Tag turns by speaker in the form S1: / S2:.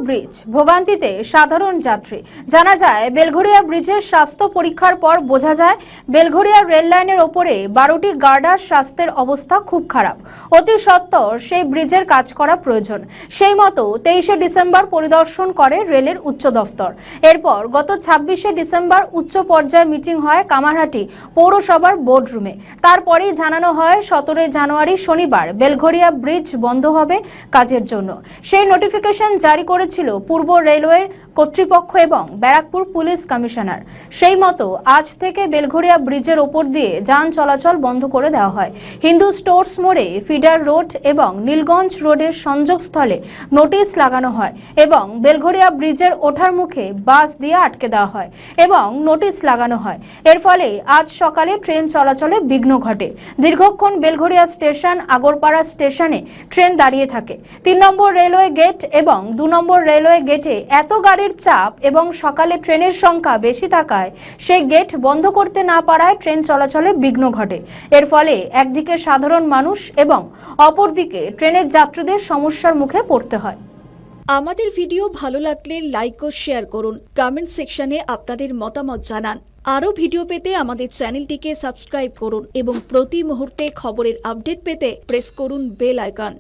S1: Bridge ভোগান্তিতে সাধারণ যাত্রী। জানা যায় বেলঘরিয়া ব্রিজের স্বাস্থ্য পরীক্ষার পর বোঝা যায় বেলঘরিয়া রেল লাইনের ওপরে 12টি গার্ডার স্বাস্থ্যের অবস্থা খুব খারাপ। অতি সত্বর সেই ব্রিজের কাজ করা প্রয়োজন। সেই মতো 23শে ডিসেম্বর পরিদর্শন করে রেলের উচ্চ দফতর। এরপর গত 26শে ডিসেম্বর উচ্চ পর্যায়ে মিটিং হয় কামারহাটি পৌরসভার বোর্ড রুমে। তারপরেই জানানো হয় 17 জানুয়ারি শনিবার বেলঘরিয়া ব্রিজ বন্ধ হবে কাজের জন্য। সেই নোটিফিকেশন জারি করেছিল পূর্ব রেলওয়ের কর্তৃপক্ষ এবং ব্যারাকপুর পুলিশ কমিশনার। সেই মতো আজ থেকে বেলঘরিয়া ব্রিজের ওপর দিয়ে যান চলাচল বন্ধ করে দেওয়া হয়। হিন্দু স্টোর্স মোড়ে, ফিডার রোড এবং নীলগঞ্জ রোডের সংযোগস্থলে নোটিশ লাগানো হয় এবং বেলঘরিয়া ব্রিজের ওঠার মুখে বাস দিয়ে আটকে দেওয়া হয় এবং নোটিশ লাগানো হয়। এর ফলে আজ সকালে ট্রেন চলাচলে বিঘ্ন ঘটে। দীর্ঘক্ষণ বেলঘরিয়া স্টেশন, আগরপাড়া স্টেশনে ট্রেন দাঁড়িয়ে থাকে। 3 নম্বর রেলওয়ে গেট এবং 2 নম্বর রেলওয়ে গেটে এত গাড়ির চাপ এবং সকালে ট্রেনের সংখ্যা বেশি থাকায় সেই গেট বন্ধ করতে না পারায় ট্রেন চলাচলে বিঘ্ন ঘটে। এর ফলে একদিকে সাধারণ মানুষ এবং অপরদিকে ট্রেনের যাত্রীদের সমস্যার মুখে পড়তে হয়।
S2: আমাদের ভিডিও ভালো লাগলে লাইক ও শেয়ার করুন। কমেন্ট সেকশনে আপনাদের মতামত জানান। আরও ভিডিও পেতে আমাদের চ্যানেলটিকে সাবস্ক্রাইব করুন এবং প্রতি মুহূর্তে খবরের আপডেট পেতে প্রেস করুন বেল আইকন।